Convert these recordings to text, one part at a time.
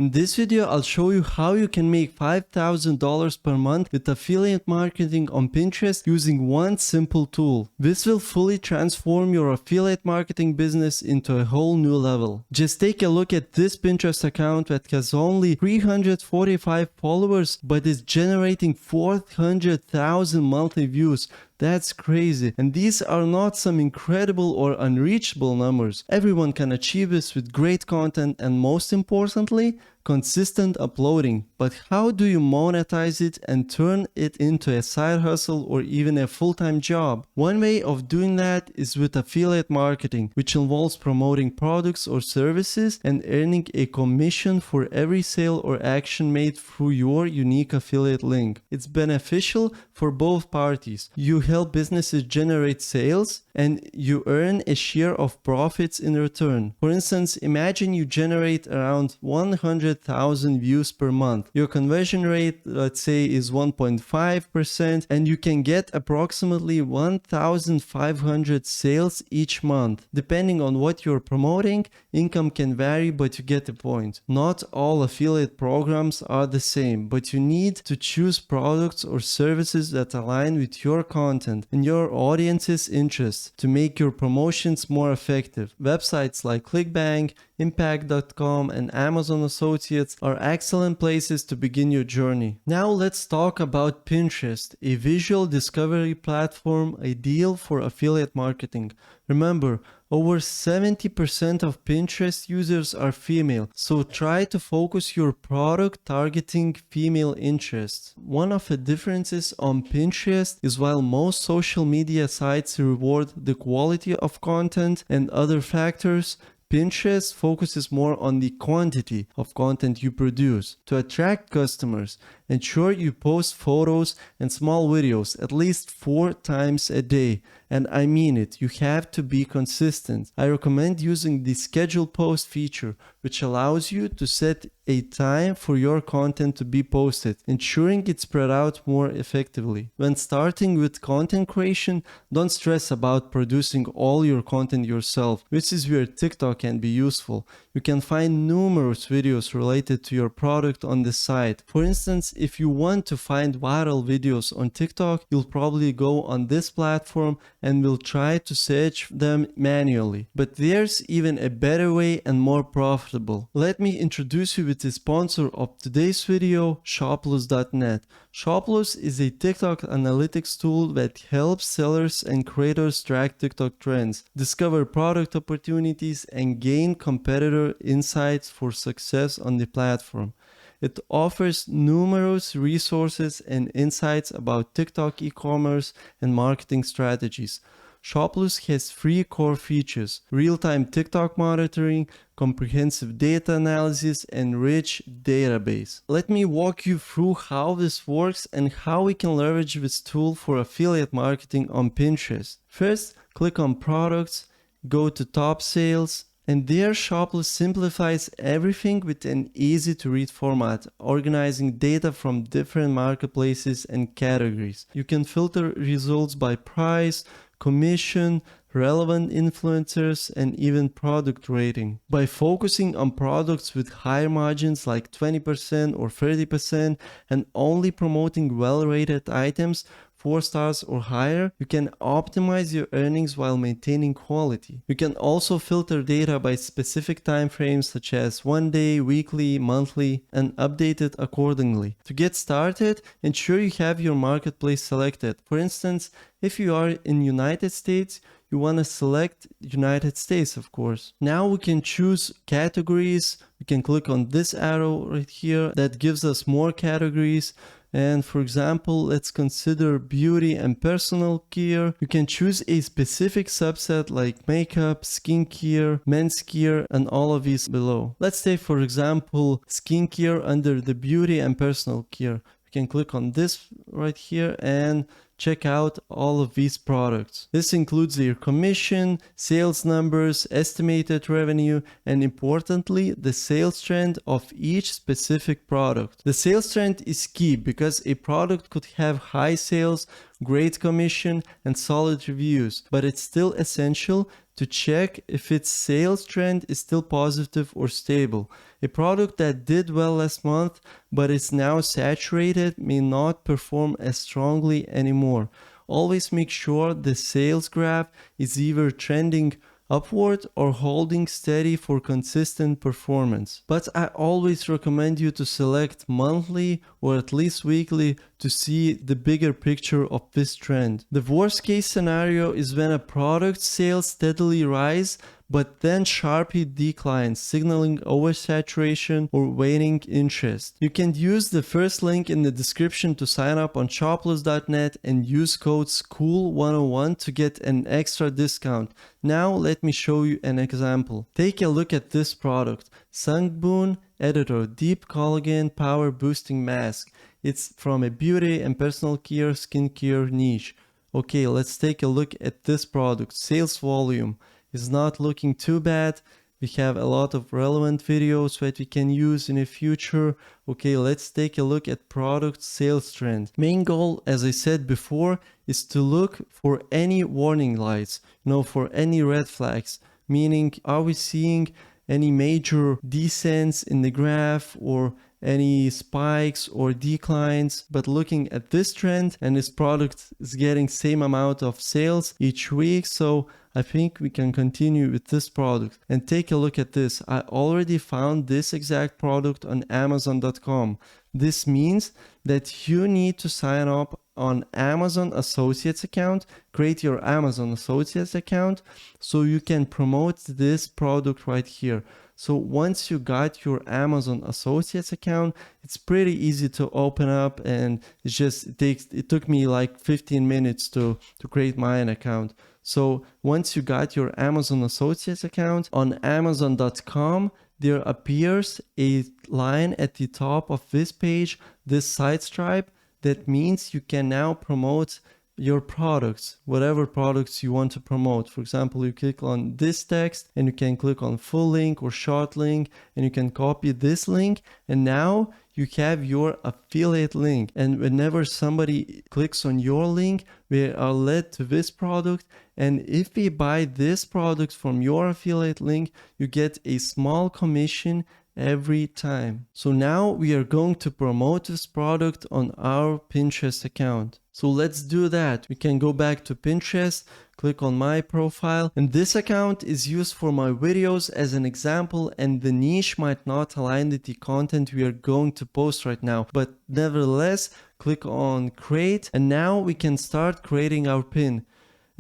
In this video, I'll show you how you can make $5,000 per month with affiliate marketing on Pinterest using one simple tool. This will fully transform your affiliate marketing business into a whole new level. Just take a look at this Pinterest account that has only 345 followers but is generating 400,000 monthly views. That's crazy. And these are not some incredible or unreachable numbers. Everyone can achieve this with great content and, most importantly, consistent uploading. But how do you monetize it and turn it into a side hustle or even a full-time job? One way of doing that is with affiliate marketing, which involves promoting products or services and earning a commission for every sale or action made through your unique affiliate link. It's beneficial for both parties. You help businesses generate sales and you earn a share of profits in return. For instance, imagine you generate around 100,000 views per month. Your conversion rate, let's say, is 1.5%, and you can get approximately 1,500 sales each month. Depending on what you're promoting, income can vary, but you get the point. Not all affiliate programs are the same, but you need to choose products or services that align with your content and your audience's interests to make your promotions more effective. Websites like ClickBank, Impact.com, and Amazon Associates are excellent places to begin your journey. Now let's talk about Pinterest, a visual discovery platform ideal for affiliate marketing. Remember, over 70% of Pinterest users are female, so try to focus your product targeting female interests. One of the differences on Pinterest is while most social media sites reward the quality of content and other factors, Pinterest focuses more on the quantity of content you produce. To attract customers, ensure you post photos and small videos at least 4 times a day. And I mean it, you have to be consistent. I recommend using the scheduled post feature, which allows you to set a time for your content to be posted, ensuring it's spread out more effectively. When starting with content creation, don't stress about producing all your content yourself, which is where TikTok can be useful. You can find numerous videos related to your product on the site. For instance, if you want to find viral videos on TikTok, you'll probably go on this platform and will try to search them manually. But there's even a better way and more profitable. Let me introduce you with the sponsor of today's video, Shoplus.net. Shoplus is a TikTok analytics tool that helps sellers and creators track TikTok trends, discover product opportunities, and gain competitor insights for success on the platform. It offers numerous resources and insights about TikTok e-commerce and marketing strategies. Shoplus has 3 core features: real-time TikTok monitoring, comprehensive data analysis, and rich database. Let me walk you through how this works and how we can leverage this tool for affiliate marketing on Pinterest. First, click on Products, go to Top Sales, and there Shoplus simplifies everything with an easy to read format, organizing data from different marketplaces and categories. You can filter results by price, commission, relevant influencers, and even product rating. By focusing on products with higher margins like 20% or 30% and only promoting well-rated items, 4 stars or higher, you can optimize your earnings while maintaining quality. You can also filter data by specific time frames such as 1 day, weekly, monthly, and update it accordingly. To get started, ensure you have your marketplace selected. For instance, if you are in United States, you want to select United States, of course. Now we can choose categories. We can click on this arrow right here that gives us more categories. And for example, let's consider beauty and personal care. You can choose a specific subset like makeup, skincare, men's care, and all of these below. Let's take, for example, skincare under the beauty and personal care. You can click on this right here and check out all of these products. This includes their commission, sales numbers, estimated revenue, and importantly, the sales trend of each specific product. The sales trend is key because a product could have high sales, great commission, and solid reviews, but it's still essential to check if its sales trend is still positive or stable. A product that did well last month but is now saturated may not perform as strongly anymore. Always make sure the sales graph is either trending upward or holding steady for consistent performance. But I always recommend you to select monthly or at least weekly to see the bigger picture of this trend. The worst case scenario is when a product sales steadily rise but then sharply declines, signaling oversaturation or waning interest. You can use the first link in the description to sign up on shoplus.net and use code SCHOOL101 to get an extra discount. Now let me show you an example. Take a look at this product, Sunboon Editor Deep Collagen Power Boosting Mask. It's from a beauty and personal care skincare niche. Okay, let's take a look at this product. Sales volume is not looking too bad. We have a lot of relevant videos that we can use in the future. Okay, let's take a look at product sales trend. Main goal, as I said before, is to look for any warning lights, for any red flags. Meaning, are we seeing any major descents in the graph or any spikes or declines? But looking at this trend, and this product is getting same amount of sales each week, so I think we can continue with this product. And take a look at this. I already found this exact product on Amazon.com. This means that you need to sign up on Amazon Associates account, create your Amazon Associates account so you can promote this product right here. So once you got your Amazon Associates account, it's pretty easy to open up, and it took me like 15 minutes to create my own account. So once you got your Amazon Associates account on Amazon.com, there appears a line at the top of this page, this side stripe. That means you can now promote your products, whatever products you want to promote. For example, you click on this text and you can click on full link or short link, and you can copy this link, and now you have your affiliate link. And whenever somebody clicks on your link, they are led to this product. And if they buy this product from your affiliate link, you get a small commission every time. So now we are going to promote this product on our Pinterest account. So let's do that. We can go back to Pinterest, click on my profile, and this account is used for my videos as an example, and the niche might not align with the content we are going to post right now, but nevertheless, click on create, and now we can start creating our pin.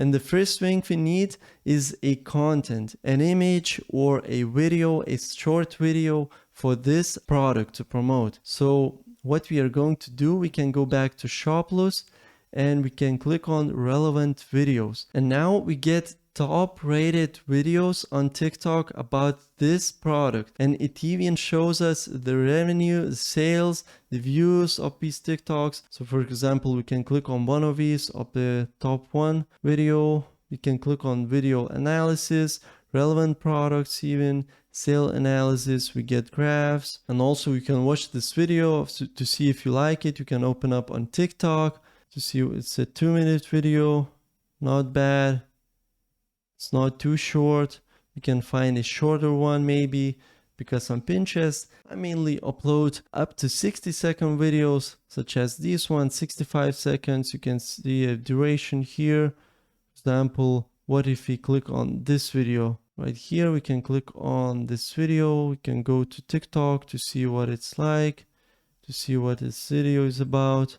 And the first thing we need is a content, an image or a video, a short video for this product to promote. So what we are going to do, we can go back to Shoplus and we can click on relevant videos. And now we get top rated videos on TikTok about this product, and it even shows us the revenue, the sales, the views of these TikToks. So for example, we can click on one of these of the top one video. We can click on video analysis, relevant products, even sale analysis. We get graphs, and also you can watch this video to see if you like it. You can open up on TikTok to see. It's a 2-minute video, not bad. It's not too short. You can find a shorter one maybe, because on Pinterest I mainly upload up to 60-second videos, such as this one, 65 seconds. You can see a duration here. For example, what if we click on this video right here? We can click on this video. We can go to TikTok to see what it's like, to see what this video is about.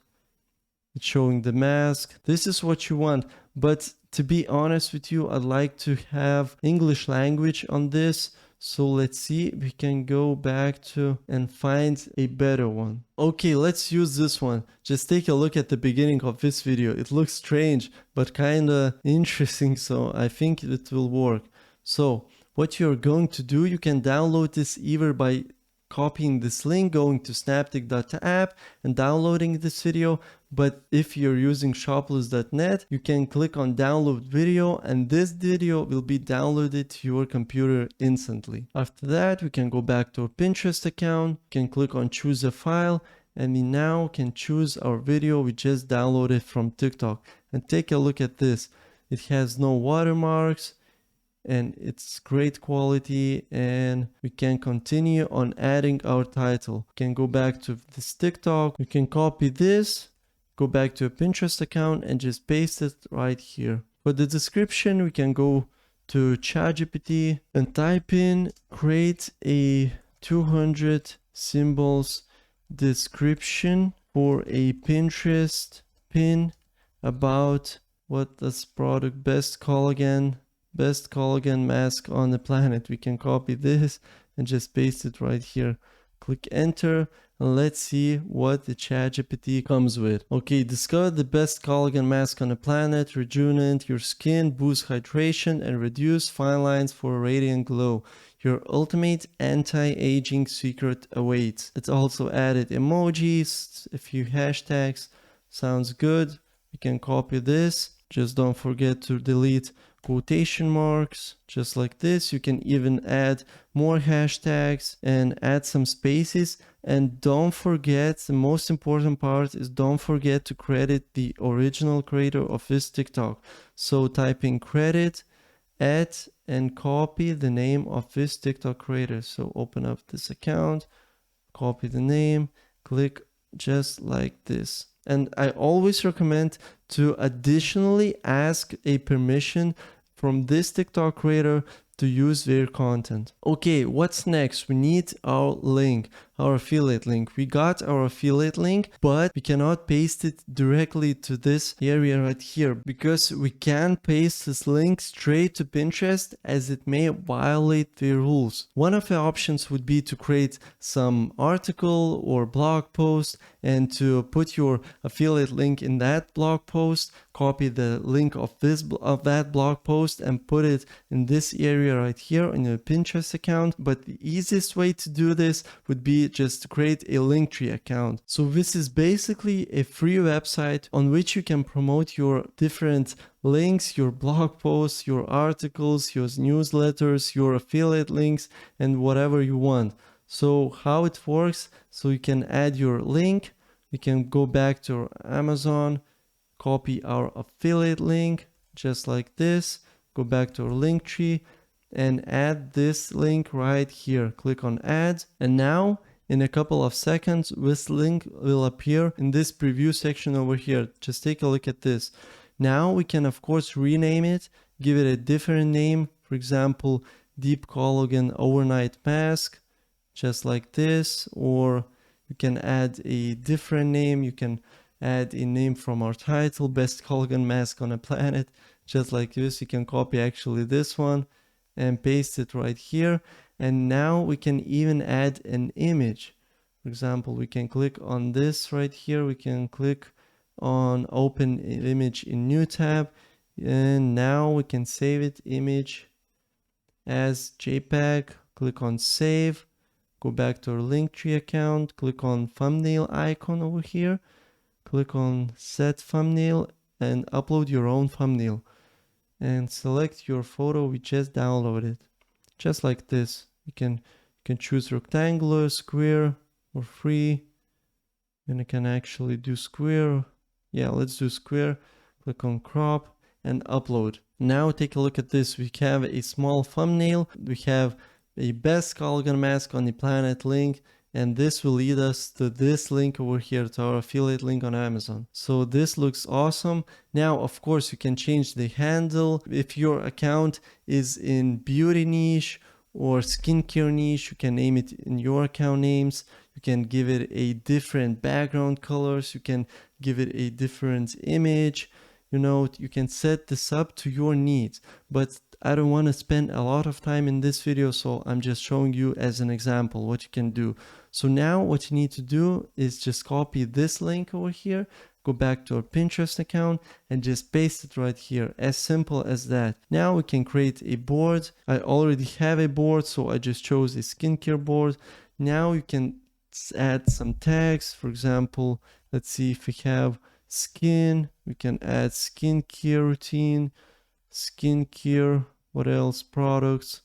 It's showing the mask. This is what you want, but to be honest with you, I'd like to have English language on this. So let's see, we can go back to and find a better one. Okay, let's use this one. Just take a look at the beginning of this video. It looks strange, but kinda interesting, so I think it will work. So what you're going to do, you can download this either by copying this link, going to snaptic.app and downloading this video. But if you're using shoplus.net, you can click on download video, and this video will be downloaded to your computer instantly. After that, we can go back to our Pinterest account, can click on choose a file, and we now can choose our video we just downloaded from TikTok. And take a look at this. It has no watermarks. and it's great quality, and we can continue on adding our title. We can go back to this TikTok, we can copy this, go back to a Pinterest account and just paste it right here. For the description, we can go to ChatGPT and type in create a 200 symbols description for a Pinterest pin about what does product best collagen mask on the planet. We can copy this and just paste it right here. Click enter and let's see what the ChatGPT comes with. Okay, discover the best collagen mask on the planet, rejuvenate your skin, boost hydration, and reduce fine lines for a radiant glow. Your ultimate anti-aging secret awaits. It's also added emojis, a few hashtags. Sounds good. We can copy this. Just don't forget to delete quotation marks, just like this. You can even add more hashtags and add some spaces. And don't forget, the most important part is don't forget to credit the original creator of this TikTok. So type in credit at and copy the name of this TikTok creator. So open up this account, copy the name, click just like this. And I always recommend to additionally ask a permission from this TikTok creator to use their content. Okay, what's next? We need our link, our affiliate link. We got our affiliate link, but we cannot paste it directly to this area right here because we can't paste this link straight to Pinterest as it may violate their rules. One of the options would be to create some article or blog post and to put your affiliate link in that blog post, copy the link of that blog post and put it in this area right here in your Pinterest account. But the easiest way to do this would be just to create a Linktree account. So this is basically a free website on which you can promote your different links, your blog posts, your articles, your newsletters, your affiliate links, and whatever you want. So how it works, so you can add your link, you can go back to Amazon, copy our affiliate link just like this, go back to our Linktree and add this link right here. Click on add, and now in a couple of seconds this link will appear in this preview section over here. Just take a look at this. Now we can of course rename it, give it a different name, for example Deep Collagen Overnight Mask, just like this, or you can add a different name. You can add a name from our title, Best Collagen Mask on the Planet, just like this. You can copy actually this one and paste it right here. And now we can even add an image. For example, we can click on this right here. We can click on open image in new tab, and now we can save it image as JPEG. Click on save, go back to our Linktree account, click on thumbnail icon over here, click on set thumbnail and upload your own thumbnail and select your photo we just downloaded, just like this. You can choose rectangular, square, or free, and you can actually do square. Yeah, let's do square. Click on crop and upload. Now take a look at this. We have a small thumbnail, we have a best collagen mask on the planet link, and this will lead us to this link over here, to our affiliate link on Amazon. So this looks awesome. Now of course you can change the handle. If your account is in beauty niche or skincare niche, you can name it in your account names. You can give it a different background colors, you can give it a different image. You can set this up to your needs, but I don't want to spend a lot of time in this video, so I'm just showing you as an example what you can do. So now what you need to do is just copy this link over here, go back to our Pinterest account and just paste it right here. As simple as that. Now we can create a board. I already have a board, so I just chose a skincare board. Now you can add some tags. For example, let's see if we have skin, we can add skincare routine, skincare, what else, products,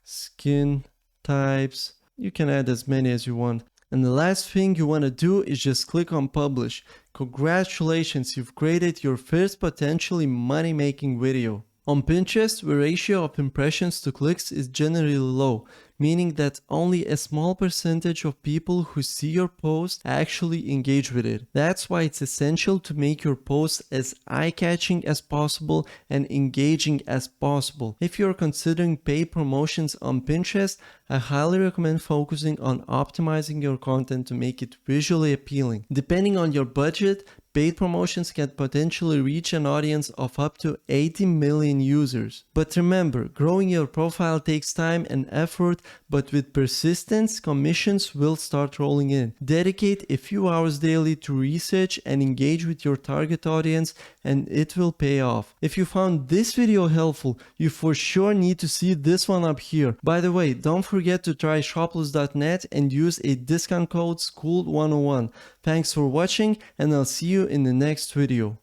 skin types. You can add as many as you want. And the last thing you want to do is just click on publish. Congratulations, you've created your first potentially money-making video. On Pinterest, the ratio of impressions to clicks is generally low, meaning that only a small percentage of people who see your post actually engage with it. That's why it's essential to make your post as eye-catching as possible and engaging as possible. If you're considering paid promotions on Pinterest, I highly recommend focusing on optimizing your content to make it visually appealing. Depending on your budget, paid promotions can potentially reach an audience of up to 80 million users. But remember, growing your profile takes time and effort, but with persistence, commissions will start rolling in. Dedicate a few hours daily to research and engage with your target audience, and it will pay off. If you found this video helpful, you for sure need to see this one up here. By the way, don't forget to try shopless.net and use a discount code SCHOOL101. Thanks for watching, and I'll see you in the next video.